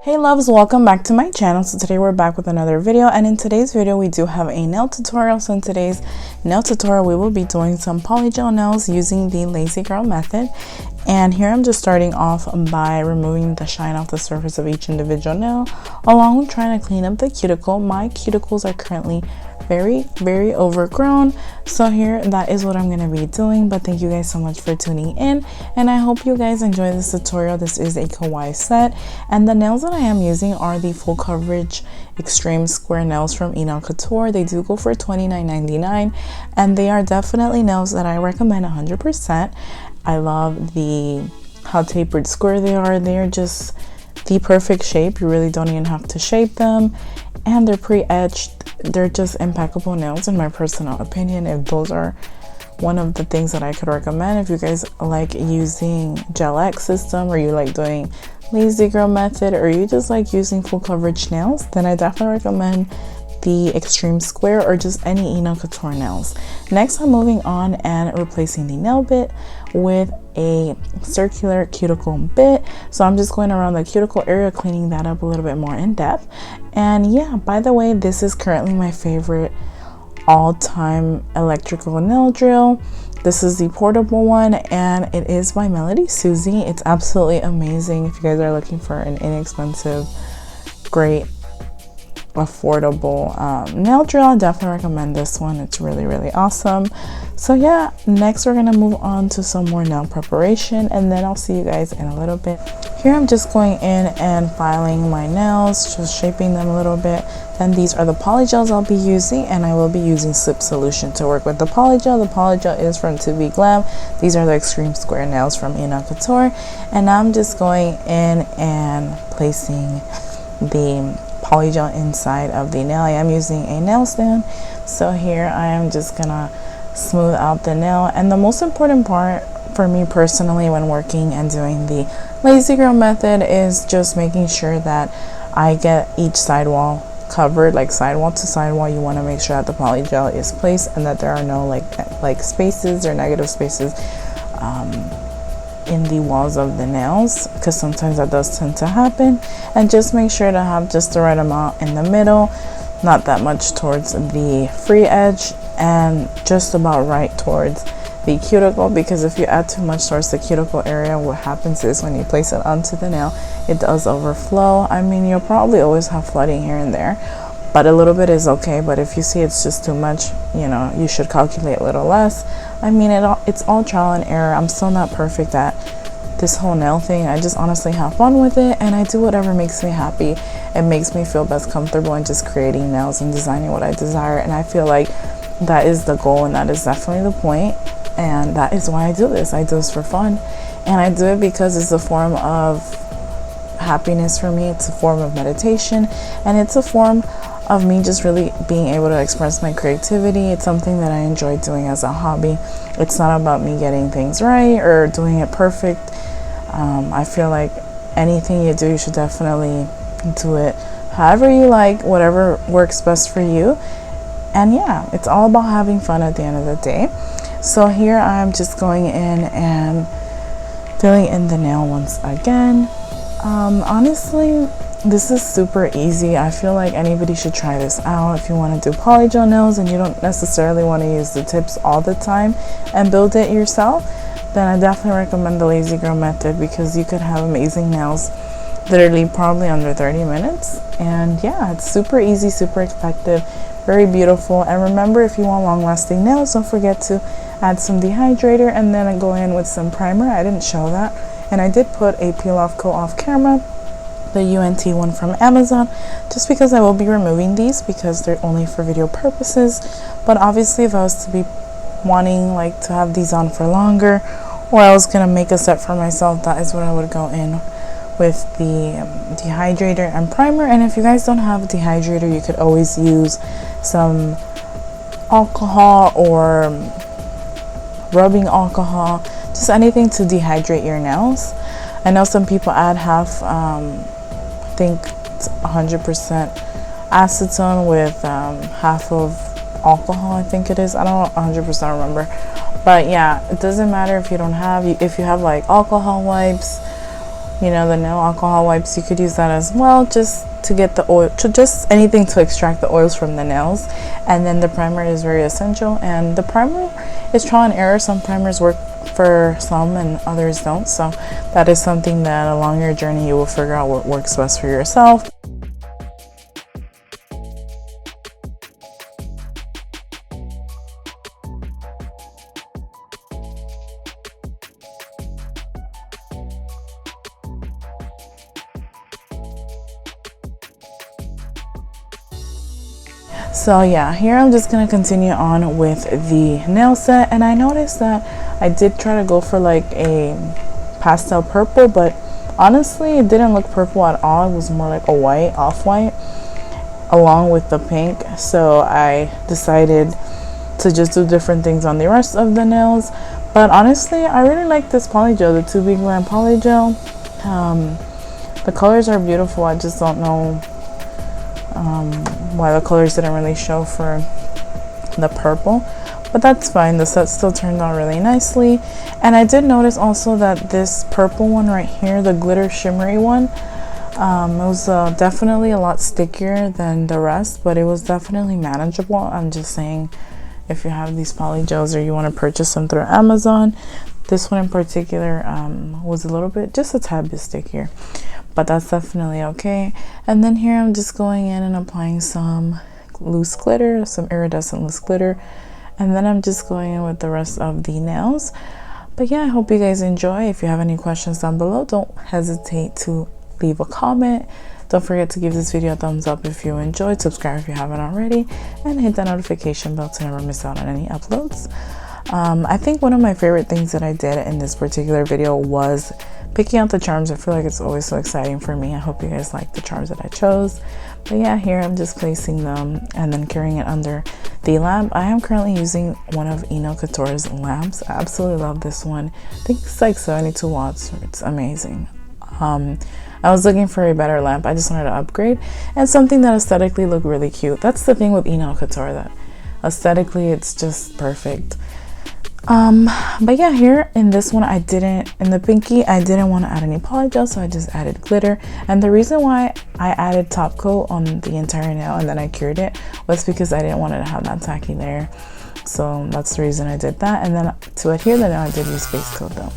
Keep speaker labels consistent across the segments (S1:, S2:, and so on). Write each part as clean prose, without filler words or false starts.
S1: Hey loves, welcome back to my channel. So today we're back with another video, and in today's video we do have a nail tutorial. So in today's nail tutorial we will be doing some polygel nails using the lazy girl method. And here I'm just starting off by removing the shine off the surface of each individual nail, along with trying to clean up the cuticle. My cuticles are currently very overgrown, so here that is what I'm going to be doing. But thank you guys so much for tuning in, and I hope you guys enjoy this tutorial. This is a kawaii set, and the nails that I am using are the full coverage extreme square nails from Nail Couture. They do go for $29.99, and they are definitely nails that I recommend 100%. I love how tapered square they are. They're just the perfect shape. You really don't even have to shape them, and they're pre-etched. They're just impeccable nails in my personal opinion. If those are one of the things that I could recommend, if you guys like using gel X system, or you like doing lazy girl method, or you just like using full coverage nails, then I definitely recommend the extreme square or just any Nail Couture nails. Next, I'm moving on and replacing the nail bit with a circular cuticle bit. So I'm just going around the cuticle area, cleaning that up a little bit more in depth. And yeah, by the way, this is currently my favorite all-time electrical nail drill. This is the portable one, and it is by Melody Susie. It's absolutely amazing. If you guys are looking for an inexpensive, great, affordable nail drill, I definitely recommend this one. It's really awesome. So yeah, next we're gonna move on to some more nail preparation, and then I'll see you guys in a little bit. Here I'm just going in and filing my nails, just shaping them a little bit. Then these are the polygels I'll be using, and I will be using Slip Solution to work with the polygel. The polygel is from To Be Glam. These are the extreme square nails from Nail Couture, and I'm just going in and placing the polygel inside of the nail. I am using a nail stand, so here I am just gonna smooth out the nail. And the most important part for me personally when working and doing the lazy girl method is just making sure that I get each sidewall covered, like sidewall to sidewall. You want to make sure that the polygel is placed and that there are no like spaces or negative spaces in the walls of the nails, because sometimes that does tend to happen. And just make sure to have just the right amount in the middle, not that much towards the free edge, and just about right towards the cuticle, because if you add too much towards the cuticle area, what happens is when you place it onto the nail, it does overflow. I mean, you'll probably always have flooding here and there, but a little bit is okay. But if you see it's just too much, you know, you should calculate a little less. I mean, it's all trial and error. I'm still not perfect at this whole nail thing. I just honestly have fun with it, and I do whatever makes me happy. It makes me feel best comfortable in just creating nails and designing what I desire, and I feel like that is the goal, and that is definitely the point, and that is why I do this. I do this for fun, and I do it because it's a form of happiness for me. It's a form of meditation, and it's a form of me just really being able to express my creativity. It's something that I enjoy doing as a hobby. It's not about me getting things right or doing it perfect. I feel like anything you do, you should definitely do it however you like, whatever works best for you. And yeah, it's all about having fun at the end of the day. So here I'm just going in and filling in the nail once again. Honestly, this is super easy. I feel like anybody should try this out. If you want to do polygel nails and you don't necessarily want to use the tips all the time and build it yourself, then I definitely recommend the lazy girl method, because you could have amazing nails literally probably under 30 minutes. And yeah, it's super easy, super effective, very beautiful. And remember, if you want long lasting nails, don't forget to add some dehydrator, and then I go in with some primer. I didn't show that, and I did put a peel off coat off camera, the UNT one from Amazon, just because I will be removing these because they're only for video purposes. But obviously, if I was to be wanting like to have these on for longer, or I was gonna make a set for myself, that is what I would go in with the dehydrator and primer. And if you guys don't have a dehydrator, you could always use some alcohol or rubbing alcohol, just anything to dehydrate your nails. I know some people add half, I think it's 100% acetone with half of alcohol, I think it is. I don't 100% remember, but yeah, it doesn't matter if you don't have, if you have like alcohol wipes you know, the nail alcohol wipes, you could use that as well, just to get the oil, to just anything to extract the oils from the nails. And then the primer is very essential, and the primer is trial and error. Some primers work for some and others don't, so that is something that along your journey you will figure out what works best for yourself. So yeah, here I'm just gonna continue on with the nail set, and I noticed that I did try to go for like a pastel purple, but honestly it didn't look purple at all. It was more like a white, off-white, along with the pink. So I decided to just do different things on the rest of the nails. But honestly, I really like this polygel, the 2B Glam polygel. The colors are beautiful. I just don't know why the colors didn't really show for the purple, but that's fine. The set still turned out really nicely. And I did notice also that this purple one right here, the glitter shimmery one, it was definitely a lot stickier than the rest, but it was definitely manageable. I'm just saying, if you have these polygels or you want to purchase them through Amazon, this one in particular was a little bit, just a tad bit stickier, but that's definitely okay. And then here I'm just going in and applying some loose glitter, some iridescent loose glitter, and then I'm just going in with the rest of the nails. But yeah, I hope you guys enjoy. If you have any questions down below, don't hesitate to leave a comment. Don't forget to give this video a thumbs up if you enjoyed, subscribe if you haven't already, and hit that notification bell to never miss out on any uploads. I think one of my favorite things that I did in this particular video was picking out the charms. I feel like it's always so exciting for me. I hope you guys like the charms that I chose. But yeah, here I'm just placing them and then carrying it under the lamp. I am currently using one of Eno Couture's lamps. I absolutely love this one. I think it's like 72 watts. It's amazing. I was looking for a better lamp. I just wanted to upgrade and something that aesthetically looked really cute. That's the thing with Eno Couture, that aesthetically it's just perfect. But yeah, here in this one, in the pinky, I didn't want to add any polygel, so I just added glitter. And the reason why I added top coat on the entire nail and then I cured it was because I didn't want it to have that tacky layer. So that's the reason I did that. And then to adhere the nail, I did use base coat though.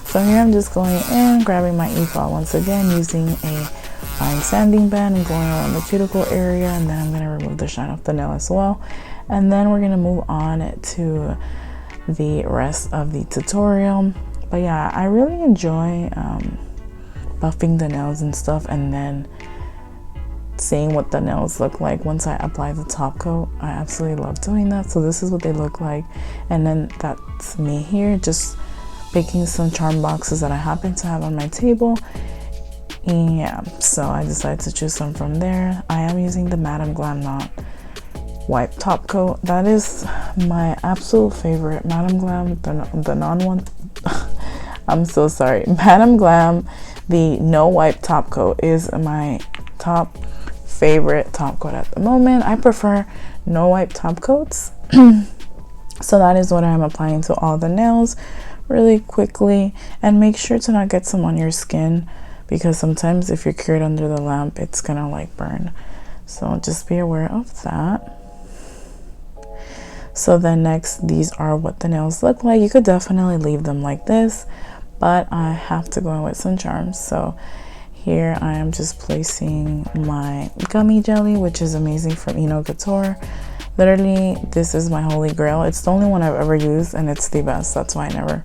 S1: So here I'm just going in, grabbing my e-file once again, using a fine sanding band and going around the cuticle area, and then I'm going to remove the shine off the nail as well. And then we're going to move on to the rest of the tutorial. But yeah, I really enjoy buffing the nails and stuff, and then seeing what the nails look like once I apply the top coat. I absolutely love doing that. So this is what they look like, and then that's me here just picking some charm boxes that I happen to have on my table. And yeah, so I decided to choose some from there. I am using the Madam Glam Knot Wipe top coat. That is my absolute favorite. Madam Glam, the non one. I'm so sorry. Madam Glam, the no wipe top coat is my top favorite top coat at the moment. I prefer no wipe top coats. So that is what I'm applying to all the nails really quickly, and make sure to not get some on your skin, because sometimes if you're cured under the lamp, it's gonna like burn. So just be aware of that. So then next, these are what the nails look like. You could definitely leave them like this, but I have to go in with some charms. So here I am just placing my gummy jelly, which is amazing from Eno Couture. Literally, this is my holy grail. It's the only one I've ever used, and it's the best. That's why I never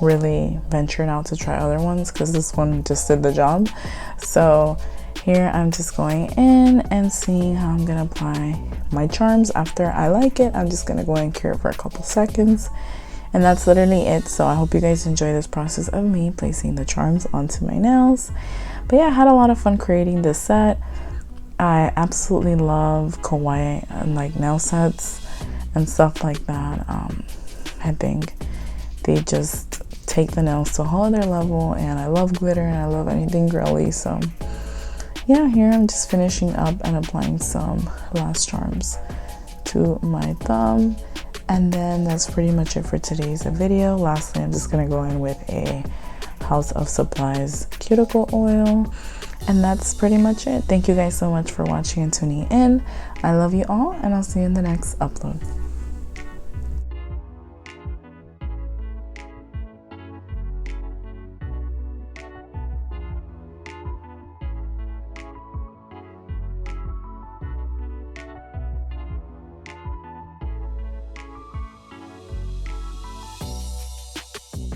S1: really ventured out to try other ones, because this one just did the job. So here I'm just going in and seeing how I'm gonna apply my charms. After I like it, I'm just gonna go and cure it for a couple seconds, and that's literally it. So I hope you guys enjoy this process of me placing the charms onto my nails. But yeah, I had a lot of fun creating this set. I absolutely love kawaii and like nail sets and stuff like that. I think they just take the nails to a whole other level, and I love glitter and I love anything girly. So yeah, here I'm just finishing up and applying some last charms to my thumb, and then that's pretty much it for today's video. Lastly, I'm just gonna go in with a House of Supplies cuticle oil. And that's pretty much it. Thank you guys so much for watching and tuning in. I love you all, and I'll see you in the next upload.